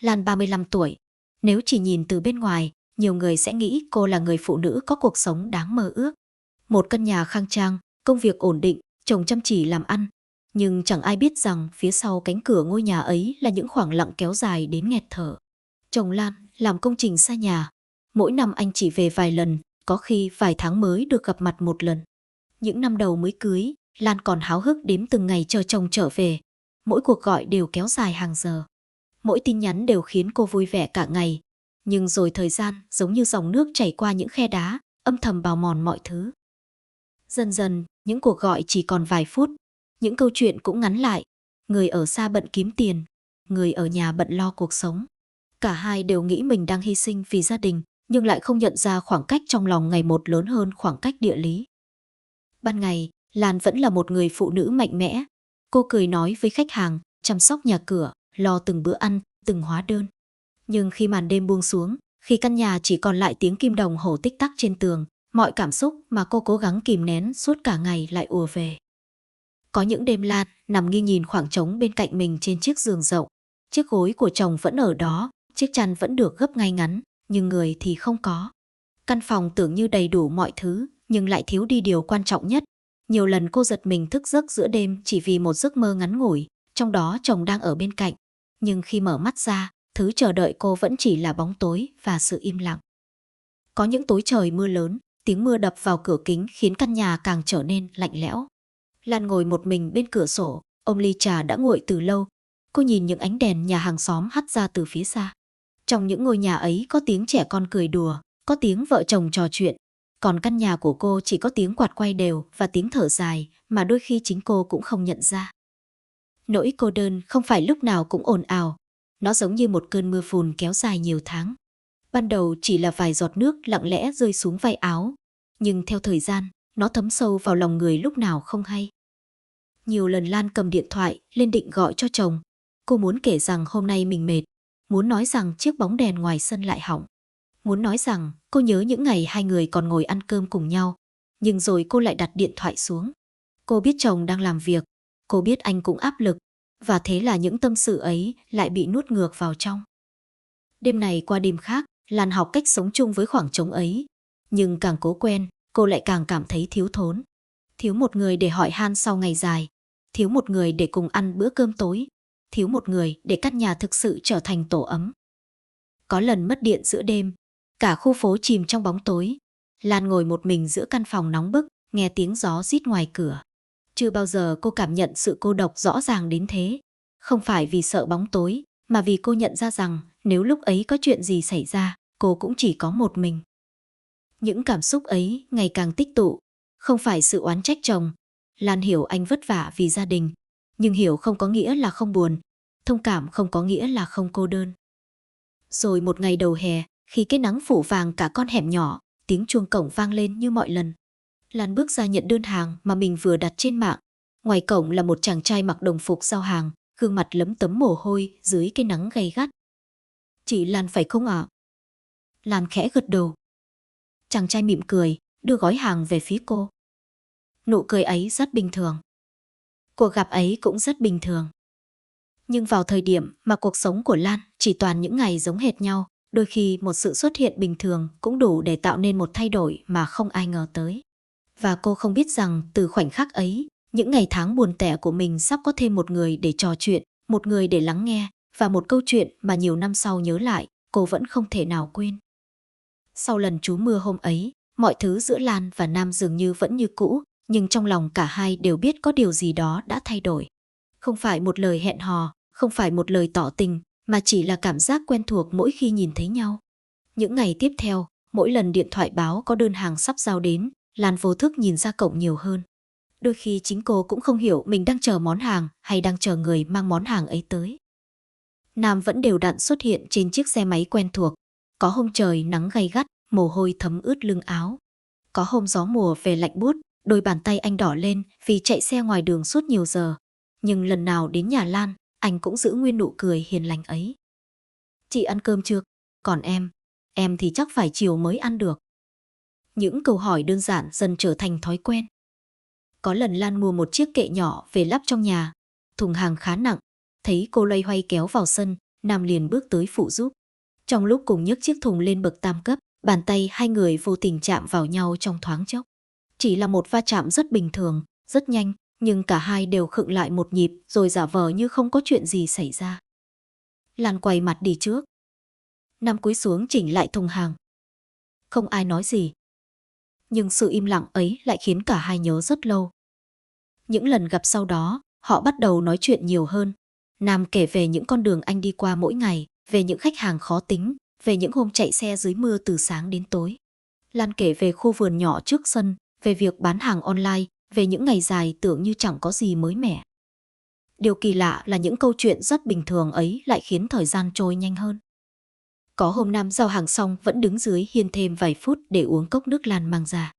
Lan 35 tuổi. Nếu chỉ nhìn từ bên ngoài, nhiều người sẽ nghĩ cô là người phụ nữ có cuộc sống đáng mơ ước. Một căn nhà khang trang, công việc ổn định, chồng chăm chỉ làm ăn. Nhưng chẳng ai biết rằng phía sau cánh cửa ngôi nhà ấy là những khoảng lặng kéo dài đến nghẹt thở. Chồng Lan làm công trình xa nhà. Mỗi năm anh chỉ về vài lần, có khi vài tháng mới được gặp mặt một lần. Những năm đầu mới cưới, Lan còn háo hức đếm từng ngày chờ chồng trở về. Mỗi cuộc gọi đều kéo dài hàng giờ. Mỗi tin nhắn đều khiến cô vui vẻ cả ngày. Nhưng rồi thời gian giống như dòng nước chảy qua những khe đá, âm thầm bào mòn mọi thứ. Dần dần, những cuộc gọi chỉ còn vài phút. Những câu chuyện cũng ngắn lại. Người ở xa bận kiếm tiền, người ở nhà bận lo cuộc sống. Cả hai đều nghĩ mình đang hy sinh vì gia đình, nhưng lại không nhận ra khoảng cách trong lòng ngày một lớn hơn khoảng cách địa lý. Ban ngày, Lan vẫn là một người phụ nữ mạnh mẽ. Cô cười nói với khách hàng, chăm sóc nhà cửa, lo từng bữa ăn, từng hóa đơn. Nhưng khi màn đêm buông xuống, khi căn nhà chỉ còn lại tiếng kim đồng hồ tích tắc trên tường, mọi cảm xúc mà cô cố gắng kìm nén suốt cả ngày lại ùa về. Có những đêm Lan nằm nghiêng nhìn khoảng trống bên cạnh mình trên chiếc giường rộng. Chiếc gối của chồng vẫn ở đó, chiếc chăn vẫn được gấp ngay ngắn, nhưng người thì không có. Căn phòng tưởng như đầy đủ mọi thứ, nhưng lại thiếu đi điều quan trọng nhất. Nhiều lần cô giật mình thức giấc giữa đêm chỉ vì một giấc mơ ngắn ngủi, trong đó chồng đang ở bên cạnh. Nhưng khi mở mắt ra, thứ chờ đợi cô vẫn chỉ là bóng tối và sự im lặng. Có những tối trời mưa lớn, tiếng mưa đập vào cửa kính khiến căn nhà càng trở nên lạnh lẽo. Lan ngồi một mình bên cửa sổ, ôm ly trà đã nguội từ lâu. Cô nhìn những ánh đèn nhà hàng xóm hắt ra từ phía xa. Trong những ngôi nhà ấy có tiếng trẻ con cười đùa, có tiếng vợ chồng trò chuyện. Còn căn nhà của cô chỉ có tiếng quạt quay đều và tiếng thở dài mà đôi khi chính cô cũng không nhận ra. Nỗi cô đơn không phải lúc nào cũng ồn ào. Nó giống như một cơn mưa phùn kéo dài nhiều tháng. Ban đầu chỉ là vài giọt nước lặng lẽ rơi xuống vai áo. Nhưng theo thời gian, nó thấm sâu vào lòng người lúc nào không hay. Nhiều lần Lan cầm điện thoại lên định gọi cho chồng. Cô muốn kể rằng hôm nay mình mệt. Muốn nói rằng chiếc bóng đèn ngoài sân lại hỏng. Muốn nói rằng cô nhớ những ngày hai người còn ngồi ăn cơm cùng nhau. Nhưng rồi cô lại đặt điện thoại xuống. Cô biết chồng đang làm việc. Cô biết anh cũng áp lực. Và thế là những tâm sự ấy lại bị nuốt ngược vào trong. Đêm này qua đêm khác, Lan học cách sống chung với khoảng trống ấy. Nhưng càng cố quen, cô lại càng cảm thấy thiếu thốn. Thiếu một người để hỏi han sau ngày dài. Thiếu một người để cùng ăn bữa cơm tối. Thiếu một người để căn nhà thực sự trở thành tổ ấm. Có lần mất điện giữa đêm, cả khu phố chìm trong bóng tối. Lan ngồi một mình giữa căn phòng nóng bức, nghe tiếng gió rít ngoài cửa. Chưa bao giờ cô cảm nhận sự cô độc rõ ràng đến thế. Không phải vì sợ bóng tối, mà vì cô nhận ra rằng nếu lúc ấy có chuyện gì xảy ra, cô cũng chỉ có một mình. Những cảm xúc ấy ngày càng tích tụ. Không phải sự oán trách chồng. Lan hiểu anh vất vả vì gia đình. Nhưng hiểu không có nghĩa là không buồn. Thông cảm không có nghĩa là không cô đơn. Rồi một ngày đầu hè, khi cái nắng phủ vàng cả con hẻm nhỏ, tiếng chuông cổng vang lên như mọi lần. Lan bước ra nhận đơn hàng mà mình vừa đặt trên mạng. Ngoài cổng là một chàng trai mặc đồng phục giao hàng, gương mặt lấm tấm mồ hôi dưới cái nắng gay gắt. "Chị Lan phải không ạ?" Lan khẽ gật đầu. Chàng trai mỉm cười, đưa gói hàng về phía cô. Nụ cười ấy rất bình thường. Cuộc gặp ấy cũng rất bình thường. Nhưng vào thời điểm mà cuộc sống của Lan chỉ toàn những ngày giống hệt nhau, đôi khi một sự xuất hiện bình thường cũng đủ để tạo nên một thay đổi mà không ai ngờ tới. Và cô không biết rằng từ khoảnh khắc ấy, những ngày tháng buồn tẻ của mình sắp có thêm một người để trò chuyện, một người để lắng nghe, và một câu chuyện mà nhiều năm sau nhớ lại, cô vẫn không thể nào quên. Sau lần trú mưa hôm ấy, mọi thứ giữa Lan và Nam dường như vẫn như cũ, nhưng trong lòng cả hai đều biết có điều gì đó đã thay đổi. Không phải một lời hẹn hò, không phải một lời tỏ tình, mà chỉ là cảm giác quen thuộc mỗi khi nhìn thấy nhau. Những ngày tiếp theo, mỗi lần điện thoại báo có đơn hàng sắp giao đến, Lan vô thức nhìn ra cổng nhiều hơn. Đôi khi chính cô cũng không hiểu mình đang chờ món hàng hay đang chờ người mang món hàng ấy tới. Nam vẫn đều đặn xuất hiện trên chiếc xe máy quen thuộc. Có hôm trời nắng gay gắt, mồ hôi thấm ướt lưng áo. Có hôm gió mùa về lạnh buốt, đôi bàn tay anh đỏ lên vì chạy xe ngoài đường suốt nhiều giờ. Nhưng lần nào đến nhà Lan, anh cũng giữ nguyên nụ cười hiền lành ấy. "Chị ăn cơm chưa? Còn em thì chắc phải chiều mới ăn được." Những câu hỏi đơn giản dần trở thành thói quen. Có lần Lan mua một chiếc kệ nhỏ về lắp trong nhà. Thùng hàng khá nặng. Thấy cô loay hoay kéo vào sân, Nam liền bước tới phụ giúp. Trong lúc cùng nhấc chiếc thùng lên bậc tam cấp, bàn tay hai người vô tình chạm vào nhau trong thoáng chốc. Chỉ là một va chạm rất bình thường, rất nhanh, nhưng cả hai đều khựng lại một nhịp rồi giả vờ như không có chuyện gì xảy ra. Lan quay mặt đi trước. Nam cúi xuống chỉnh lại thùng hàng. Không ai nói gì. Nhưng sự im lặng ấy lại khiến cả hai nhớ rất lâu. Những lần gặp sau đó, họ bắt đầu nói chuyện nhiều hơn. Nam kể về những con đường anh đi qua mỗi ngày, về những khách hàng khó tính, về những hôm chạy xe dưới mưa từ sáng đến tối. Lan kể về khu vườn nhỏ trước sân, về việc bán hàng online, về những ngày dài tưởng như chẳng có gì mới mẻ. Điều kỳ lạ là những câu chuyện rất bình thường ấy lại khiến thời gian trôi nhanh hơn. Có hôm Nam giao hàng xong vẫn đứng dưới hiên thêm vài phút để uống cốc nước Lan mang ra.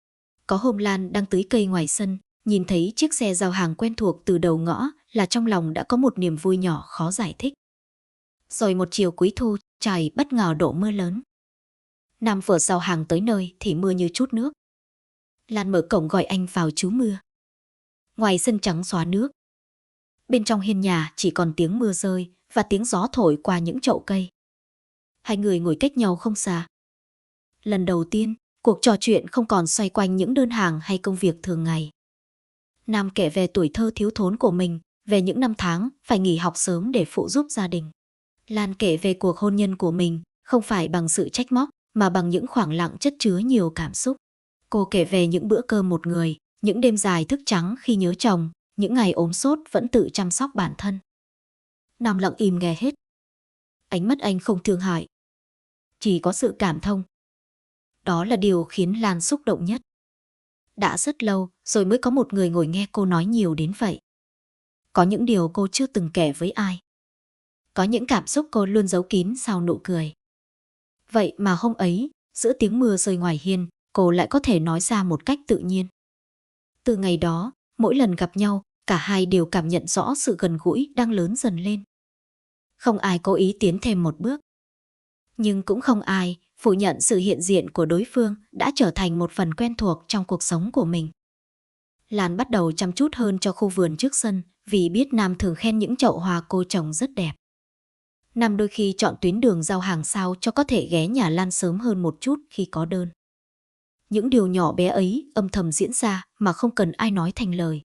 Có hôm Lan đang tưới cây ngoài sân, nhìn thấy chiếc xe giao hàng quen thuộc từ đầu ngõ là trong lòng đã có một niềm vui nhỏ khó giải thích. Rồi một chiều cuối thu, trời bất ngờ đổ mưa lớn. Nam vừa giao hàng tới nơi thì mưa như trút nước. Lan mở cổng gọi anh vào trú mưa. Ngoài sân trắng xóa nước. Bên trong hiên nhà chỉ còn tiếng mưa rơi và tiếng gió thổi qua những chậu cây. Hai người ngồi cách nhau không xa. Lần đầu tiên, cuộc trò chuyện không còn xoay quanh những đơn hàng hay công việc thường ngày. Nam kể về tuổi thơ thiếu thốn của mình, về những năm tháng phải nghỉ học sớm để phụ giúp gia đình. Lan kể về cuộc hôn nhân của mình, không phải bằng sự trách móc, mà bằng những khoảng lặng chất chứa nhiều cảm xúc. Cô kể về những bữa cơm một người, những đêm dài thức trắng khi nhớ chồng, những ngày ốm sốt vẫn tự chăm sóc bản thân. Nam lặng im nghe hết. Ánh mắt anh không thương hại, chỉ có sự cảm thông. Đó là điều khiến Lan xúc động nhất. Đã rất lâu rồi mới có một người ngồi nghe cô nói nhiều đến vậy. Có những điều cô chưa từng kể với ai. Có những cảm xúc cô luôn giấu kín sau nụ cười. Vậy mà hôm ấy, giữa tiếng mưa rơi ngoài hiên, cô lại có thể nói ra một cách tự nhiên. Từ ngày đó, mỗi lần gặp nhau, cả hai đều cảm nhận rõ sự gần gũi đang lớn dần lên. Không ai cố ý tiến thêm một bước. Nhưng cũng không ai phủ nhận sự hiện diện của đối phương đã trở thành một phần quen thuộc trong cuộc sống của mình. Lan bắt đầu chăm chút hơn cho khu vườn trước sân vì biết Nam thường khen những chậu hoa cô trồng rất đẹp. Nam đôi khi chọn tuyến đường giao hàng sao cho có thể ghé nhà Lan sớm hơn một chút khi có đơn. Những điều nhỏ bé ấy âm thầm diễn ra mà không cần ai nói thành lời.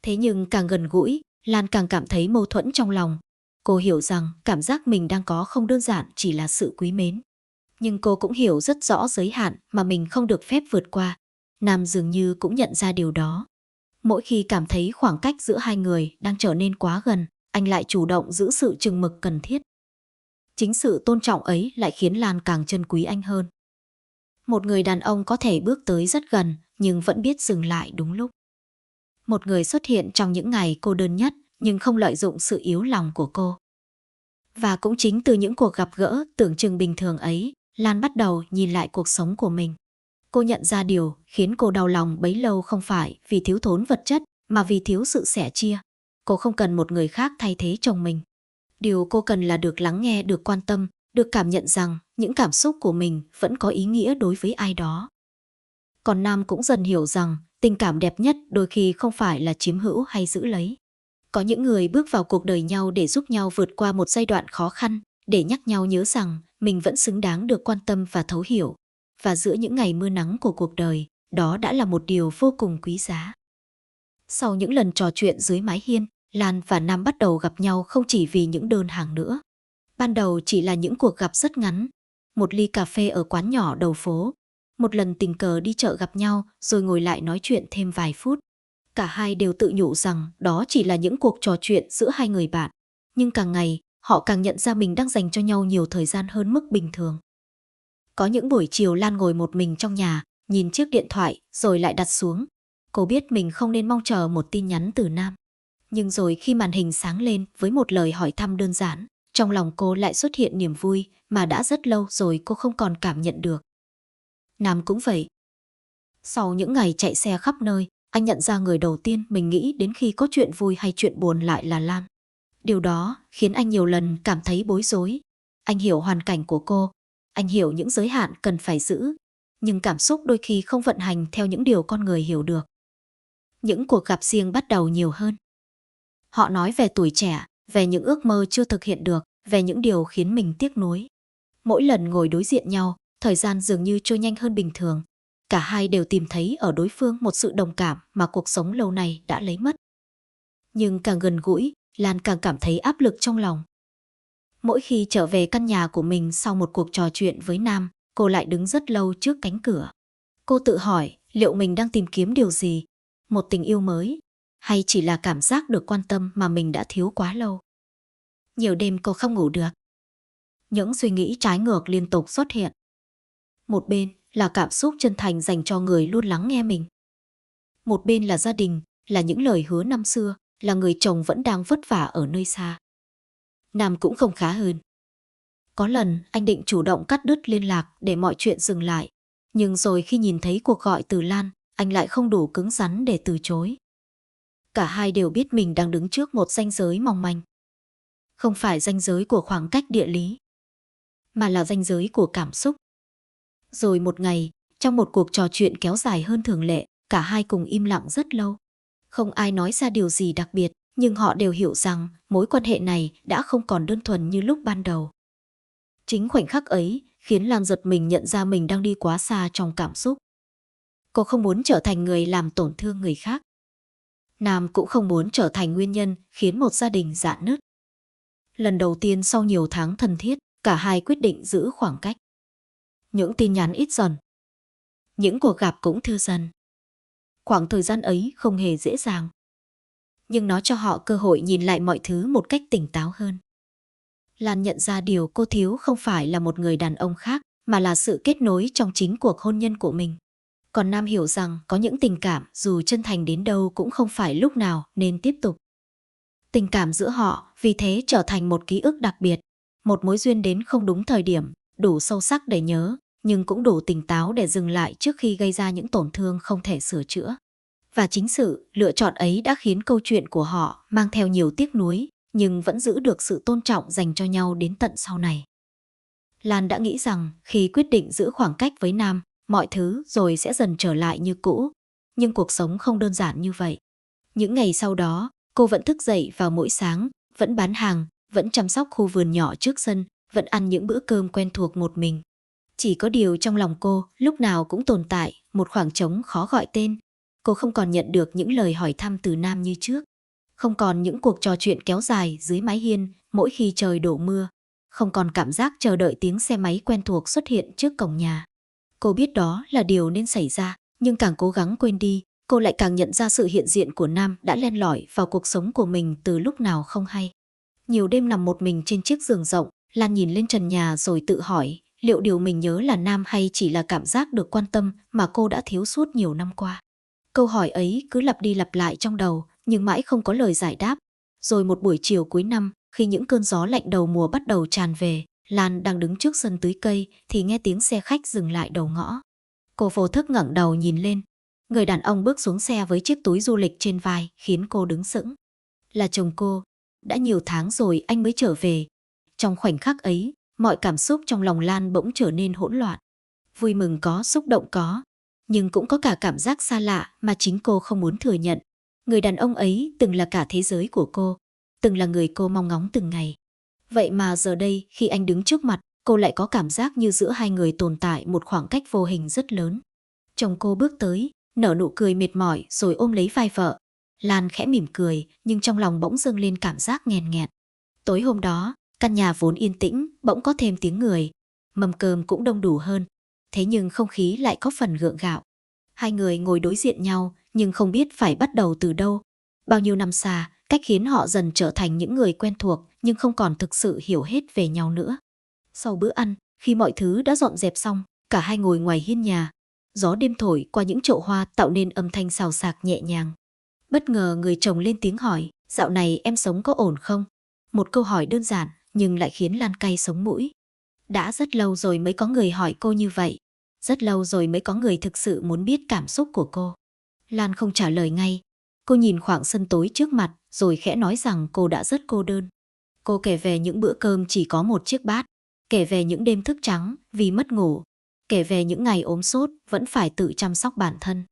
Thế nhưng càng gần gũi, Lan càng cảm thấy mâu thuẫn trong lòng. Cô hiểu rằng cảm giác mình đang có không đơn giản chỉ là sự quý mến. Nhưng cô cũng hiểu rất rõ giới hạn mà mình không được phép vượt qua. Nam dường như cũng nhận ra điều đó. Mỗi khi cảm thấy khoảng cách giữa hai người đang trở nên quá gần, anh lại chủ động giữ sự chừng mực cần thiết. Chính sự tôn trọng ấy lại khiến Lan càng trân quý anh hơn. Một người đàn ông có thể bước tới rất gần nhưng vẫn biết dừng lại đúng lúc. Một người xuất hiện trong những ngày cô đơn nhất nhưng không lợi dụng sự yếu lòng của cô. Và cũng chính từ những cuộc gặp gỡ tưởng chừng bình thường ấy, Lan bắt đầu nhìn lại cuộc sống của mình. Cô nhận ra điều khiến cô đau lòng bấy lâu không phải vì thiếu thốn vật chất mà vì thiếu sự sẻ chia. Cô không cần một người khác thay thế chồng mình. Điều cô cần là được lắng nghe, được quan tâm, được cảm nhận rằng những cảm xúc của mình vẫn có ý nghĩa đối với ai đó. Còn Nam cũng dần hiểu rằng tình cảm đẹp nhất đôi khi không phải là chiếm hữu hay giữ lấy. Có những người bước vào cuộc đời nhau để giúp nhau vượt qua một giai đoạn khó khăn, để nhắc nhau nhớ rằng mình vẫn xứng đáng được quan tâm và thấu hiểu. Và giữa những ngày mưa nắng của cuộc đời, đó đã là một điều vô cùng quý giá. Sau những lần trò chuyện dưới mái hiên, Lan và Nam bắt đầu gặp nhau không chỉ vì những đơn hàng nữa. Ban đầu chỉ là những cuộc gặp rất ngắn, một ly cà phê ở quán nhỏ đầu phố, một lần tình cờ đi chợ gặp nhau rồi ngồi lại nói chuyện thêm vài phút. Cả hai đều tự nhủ rằng đó chỉ là những cuộc trò chuyện giữa hai người bạn. Nhưng càng ngày, họ càng nhận ra mình đang dành cho nhau nhiều thời gian hơn mức bình thường. Có những buổi chiều Lan ngồi một mình trong nhà, nhìn chiếc điện thoại rồi lại đặt xuống. Cô biết mình không nên mong chờ một tin nhắn từ Nam. Nhưng rồi khi màn hình sáng lên với một lời hỏi thăm đơn giản, trong lòng cô lại xuất hiện niềm vui mà đã rất lâu rồi cô không còn cảm nhận được. Nam cũng vậy. Sau những ngày chạy xe khắp nơi, anh nhận ra người đầu tiên mình nghĩ đến khi có chuyện vui hay chuyện buồn lại là Lan. Điều đó khiến anh nhiều lần cảm thấy bối rối. Anh hiểu hoàn cảnh của cô, anh hiểu những giới hạn cần phải giữ, nhưng cảm xúc đôi khi không vận hành theo những điều con người hiểu được. Những cuộc gặp riêng bắt đầu nhiều hơn. Họ nói về tuổi trẻ, về những ước mơ chưa thực hiện được, về những điều khiến mình tiếc nuối. Mỗi lần ngồi đối diện nhau, thời gian dường như trôi nhanh hơn bình thường. Cả hai đều tìm thấy ở đối phương một sự đồng cảm mà cuộc sống lâu nay đã lấy mất. Nhưng càng gần gũi, Lan càng cảm thấy áp lực trong lòng. Mỗi khi trở về căn nhà của mình sau một cuộc trò chuyện với Nam, cô lại đứng rất lâu trước cánh cửa. Cô tự hỏi liệu mình đang tìm kiếm điều gì? Một tình yêu mới? Hay chỉ là cảm giác được quan tâm mà mình đã thiếu quá lâu? Nhiều đêm cô không ngủ được. Những suy nghĩ trái ngược liên tục xuất hiện. Một bên là cảm xúc chân thành dành cho người luôn lắng nghe mình. Một bên là gia đình, là những lời hứa năm xưa, là người chồng vẫn đang vất vả ở nơi xa. Nam cũng không khá hơn. Có lần anh định chủ động cắt đứt liên lạc để mọi chuyện dừng lại. Nhưng rồi khi nhìn thấy cuộc gọi từ Lan, anh lại không đủ cứng rắn để từ chối. Cả hai đều biết mình đang đứng trước một ranh giới mong manh. Không phải ranh giới của khoảng cách địa lý, mà là ranh giới của cảm xúc. Rồi một ngày, trong một cuộc trò chuyện kéo dài hơn thường lệ, cả hai cùng im lặng rất lâu. Không ai nói ra điều gì đặc biệt, nhưng họ đều hiểu rằng mối quan hệ này đã không còn đơn thuần như lúc ban đầu. Chính khoảnh khắc ấy khiến Lan giật mình nhận ra mình đang đi quá xa trong cảm xúc. Cô không muốn trở thành người làm tổn thương người khác. Nam cũng không muốn trở thành nguyên nhân khiến một gia đình rạn nứt. Lần đầu tiên sau nhiều tháng thân thiết, cả hai quyết định giữ khoảng cách. Những tin nhắn ít dần. Những cuộc gặp cũng thưa dần. Khoảng thời gian ấy không hề dễ dàng. Nhưng nó cho họ cơ hội nhìn lại mọi thứ một cách tỉnh táo hơn. Lan nhận ra điều cô thiếu không phải là một người đàn ông khác, mà là sự kết nối trong chính cuộc hôn nhân của mình. Còn Nam hiểu rằng có những tình cảm dù chân thành đến đâu cũng không phải lúc nào nên tiếp tục. Tình cảm giữa họ vì thế trở thành một ký ức đặc biệt, một mối duyên đến không đúng thời điểm, đủ sâu sắc để nhớ, nhưng cũng đủ tỉnh táo để dừng lại trước khi gây ra những tổn thương không thể sửa chữa. Và chính sự lựa chọn ấy đã khiến câu chuyện của họ mang theo nhiều tiếc nuối, nhưng vẫn giữ được sự tôn trọng dành cho nhau đến tận sau này. Lan đã nghĩ rằng khi quyết định giữ khoảng cách với Nam, mọi thứ rồi sẽ dần trở lại như cũ. Nhưng cuộc sống không đơn giản như vậy. Những ngày sau đó, cô vẫn thức dậy vào mỗi sáng, vẫn bán hàng, vẫn chăm sóc khu vườn nhỏ trước sân, vẫn ăn những bữa cơm quen thuộc một mình. Chỉ có điều trong lòng cô lúc nào cũng tồn tại một khoảng trống khó gọi tên. Cô không còn nhận được những lời hỏi thăm từ Nam như trước. Không còn những cuộc trò chuyện kéo dài dưới mái hiên mỗi khi trời đổ mưa. Không còn cảm giác chờ đợi tiếng xe máy quen thuộc xuất hiện trước cổng nhà. Cô biết đó là điều nên xảy ra, nhưng càng cố gắng quên đi, cô lại càng nhận ra sự hiện diện của Nam đã len lỏi vào cuộc sống của mình từ lúc nào không hay. Nhiều đêm nằm một mình trên chiếc giường rộng, Lan nhìn lên trần nhà rồi tự hỏi liệu điều mình nhớ là Nam hay chỉ là cảm giác được quan tâm mà cô đã thiếu suốt nhiều năm qua. Câu hỏi ấy cứ lặp đi lặp lại trong đầu, nhưng mãi không có lời giải đáp. Rồi một buổi chiều cuối năm, khi những cơn gió lạnh đầu mùa bắt đầu tràn về, Lan đang đứng trước sân tưới cây thì nghe tiếng xe khách dừng lại đầu ngõ. Cô vô thức ngẩng đầu nhìn lên. Người đàn ông bước xuống xe với chiếc túi du lịch trên vai khiến cô đứng sững. Là chồng cô. Đã nhiều tháng rồi anh mới trở về. Trong khoảnh khắc ấy, mọi cảm xúc trong lòng Lan bỗng trở nên hỗn loạn. Vui mừng có, xúc động có, nhưng cũng có cả cảm giác xa lạ mà chính cô không muốn thừa nhận. Người đàn ông ấy từng là cả thế giới của cô, từng là người cô mong ngóng từng ngày. Vậy mà giờ đây khi anh đứng trước mặt, cô lại có cảm giác như giữa hai người tồn tại một khoảng cách vô hình rất lớn. Chồng cô bước tới, nở nụ cười mệt mỏi rồi ôm lấy vai vợ. Lan khẽ mỉm cười, nhưng trong lòng bỗng dâng lên cảm giác nghẹn nghẹn. Tối hôm đó, căn nhà vốn yên tĩnh, bỗng có thêm tiếng người. Mâm cơm cũng đông đủ hơn. Thế nhưng không khí lại có phần gượng gạo. Hai người ngồi đối diện nhau, nhưng không biết phải bắt đầu từ đâu. Bao nhiêu năm xa, cách khiến họ dần trở thành những người quen thuộc, nhưng không còn thực sự hiểu hết về nhau nữa. Sau bữa ăn, khi mọi thứ đã dọn dẹp xong, cả hai ngồi ngoài hiên nhà. Gió đêm thổi qua những chậu hoa tạo nên âm thanh xào xạc nhẹ nhàng. Bất ngờ người chồng lên tiếng hỏi, dạo này em sống có ổn không? Một câu hỏi đơn giản, nhưng lại khiến Lan cay sống mũi. Đã rất lâu rồi mới có người hỏi cô như vậy. Rất lâu rồi mới có người thực sự muốn biết cảm xúc của cô. Lan không trả lời ngay. Cô nhìn khoảng sân tối trước mặt, rồi khẽ nói rằng cô đã rất cô đơn. Cô kể về những bữa cơm chỉ có một chiếc bát. Kể về những đêm thức trắng vì mất ngủ. Kể về những ngày ốm sốt vẫn phải tự chăm sóc bản thân.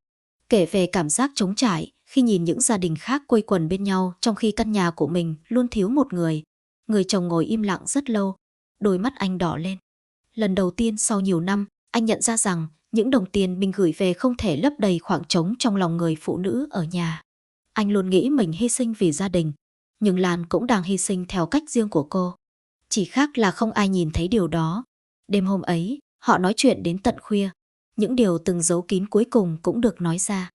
Kể về cảm giác trống trải khi nhìn những gia đình khác quây quần bên nhau trong khi căn nhà của mình luôn thiếu một người. Người chồng ngồi im lặng rất lâu, đôi mắt anh đỏ lên. Lần đầu tiên sau nhiều năm, anh nhận ra rằng những đồng tiền mình gửi về không thể lấp đầy khoảng trống trong lòng người phụ nữ ở nhà. Anh luôn nghĩ mình hy sinh vì gia đình, nhưng Lan cũng đang hy sinh theo cách riêng của cô. Chỉ khác là không ai nhìn thấy điều đó. Đêm hôm ấy, họ nói chuyện đến tận khuya. Những điều từng giấu kín cuối cùng cũng được nói ra.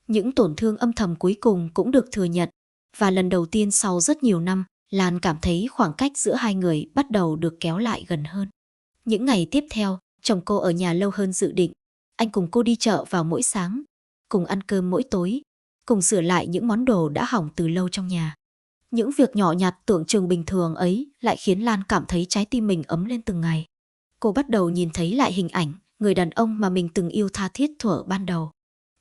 Những tổn thương âm thầm cuối cùng cũng được thừa nhận. Và lần đầu tiên sau rất nhiều năm, Lan cảm thấy khoảng cách giữa hai người bắt đầu được kéo lại gần hơn. Những ngày tiếp theo, chồng cô ở nhà lâu hơn dự định. Anh cùng cô đi chợ vào mỗi sáng, cùng ăn cơm mỗi tối, cùng sửa lại những món đồ đã hỏng từ lâu trong nhà. Những việc nhỏ nhặt tưởng chừng bình thường ấy lại khiến Lan cảm thấy trái tim mình ấm lên từng ngày. Cô bắt đầu nhìn thấy lại hình ảnh người đàn ông mà mình từng yêu tha thiết thuở ban đầu.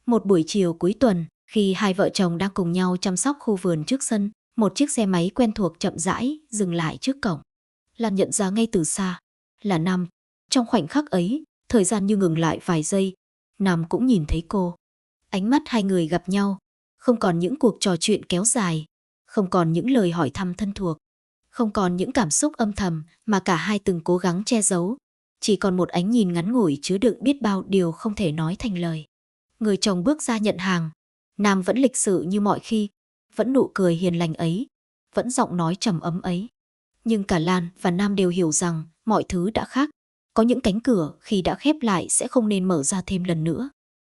Một buổi chiều cuối tuần, khi hai vợ chồng đang cùng nhau chăm sóc khu vườn trước sân, một chiếc xe máy quen thuộc chậm rãi dừng lại trước cổng. Lan nhận ra ngay từ xa là Nam. Trong khoảnh khắc ấy, thời gian như ngừng lại vài giây. Nam cũng nhìn thấy cô. Ánh mắt hai người gặp nhau, không còn những cuộc trò chuyện kéo dài, không còn những lời hỏi thăm thân thuộc, không còn những cảm xúc âm thầm mà cả hai từng cố gắng che giấu. Chỉ còn một ánh nhìn ngắn ngủi chứa đựng biết bao điều không thể nói thành lời. Người chồng bước ra nhận hàng. Nam vẫn lịch sự như mọi khi, vẫn nụ cười hiền lành ấy, vẫn giọng nói trầm ấm ấy. Nhưng cả Lan và Nam đều hiểu rằng mọi thứ đã khác. Có những cánh cửa khi đã khép lại sẽ không nên mở ra thêm lần nữa.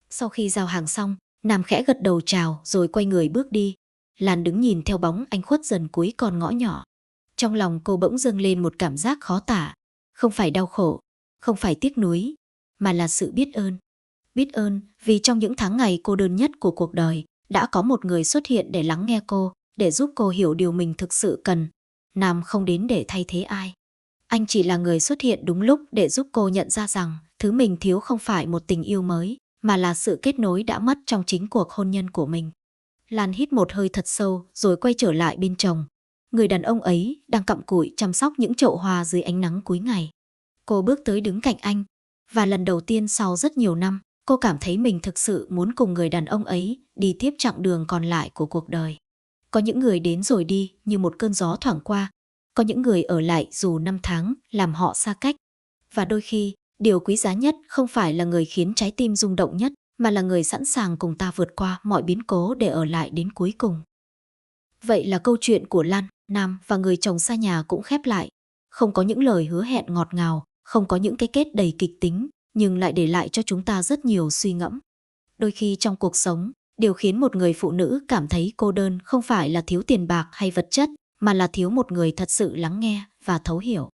Sau khi giao hàng xong, Nam khẽ gật đầu chào rồi quay người bước đi. Lan đứng nhìn theo bóng anh khuất dần cuối con ngõ nhỏ. Trong lòng cô bỗng dâng lên một cảm giác khó tả. Không phải đau khổ, không phải tiếc nuối, mà là sự biết ơn. Biết ơn vì trong những tháng ngày cô đơn nhất của cuộc đời, đã có một người xuất hiện để lắng nghe cô, để giúp cô hiểu điều mình thực sự cần. Nam không đến để thay thế ai. Anh chỉ là người xuất hiện đúng lúc để giúp cô nhận ra rằng thứ mình thiếu không phải một tình yêu mới, mà là sự kết nối đã mất trong chính cuộc hôn nhân của mình. Lan hít một hơi thật sâu rồi quay trở lại bên chồng. Người đàn ông ấy đang cặm cụi chăm sóc những chậu hoa dưới ánh nắng cuối ngày. Cô bước tới đứng cạnh anh, và lần đầu tiên sau rất nhiều năm, cô cảm thấy mình thực sự muốn cùng người đàn ông ấy đi tiếp chặng đường còn lại của cuộc đời. Có những người đến rồi đi như một cơn gió thoảng qua, có những người ở lại dù năm tháng làm họ xa cách. Và đôi khi, điều quý giá nhất không phải là người khiến trái tim rung động nhất, mà là người sẵn sàng cùng ta vượt qua mọi biến cố để ở lại đến cuối cùng. Vậy là câu chuyện của Lan, Nam và người chồng xa nhà cũng khép lại. Không có những lời hứa hẹn ngọt ngào, không có những cái kết đầy kịch tính, nhưng lại để lại cho chúng ta rất nhiều suy ngẫm. Đôi khi trong cuộc sống, điều khiến một người phụ nữ cảm thấy cô đơn không phải là thiếu tiền bạc hay vật chất, mà là thiếu một người thật sự lắng nghe và thấu hiểu.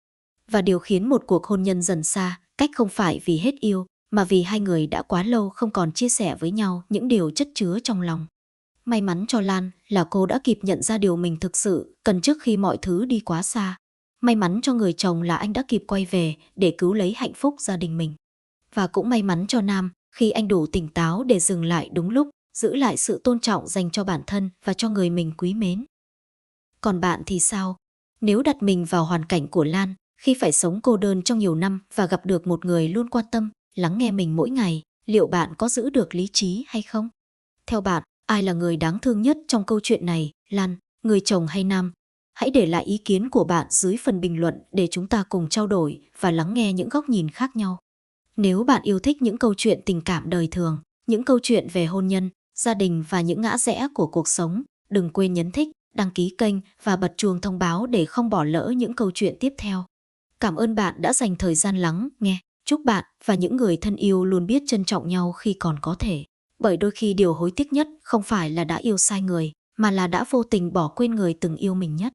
Và điều khiến một cuộc hôn nhân dần xa cách không phải vì hết yêu, mà vì hai người đã quá lâu không còn chia sẻ với nhau những điều chất chứa trong lòng. May mắn cho Lan là cô đã kịp nhận ra điều mình thực sự cần trước khi mọi thứ đi quá xa. May mắn cho người chồng là anh đã kịp quay về để cứu lấy hạnh phúc gia đình mình. Và cũng may mắn cho Nam khi anh đủ tỉnh táo để dừng lại đúng lúc, giữ lại sự tôn trọng dành cho bản thân và cho người mình quý mến. Còn bạn thì sao? Nếu đặt mình vào hoàn cảnh của Lan, khi phải sống cô đơn trong nhiều năm và gặp được một người luôn quan tâm, lắng nghe mình mỗi ngày, liệu bạn có giữ được lý trí hay không? Theo bạn, ai là người đáng thương nhất trong câu chuyện này, Lan, người chồng hay Nam? Hãy để lại ý kiến của bạn dưới phần bình luận để chúng ta cùng trao đổi và lắng nghe những góc nhìn khác nhau. Nếu bạn yêu thích những câu chuyện tình cảm đời thường, những câu chuyện về hôn nhân, gia đình và những ngã rẽ của cuộc sống, đừng quên nhấn thích, đăng ký kênh và bật chuông thông báo để không bỏ lỡ những câu chuyện tiếp theo. Cảm ơn bạn đã dành thời gian lắng nghe. Chúc bạn và những người thân yêu luôn biết trân trọng nhau khi còn có thể. Bởi đôi khi điều hối tiếc nhất không phải là đã yêu sai người, mà là đã vô tình bỏ quên người từng yêu mình nhất.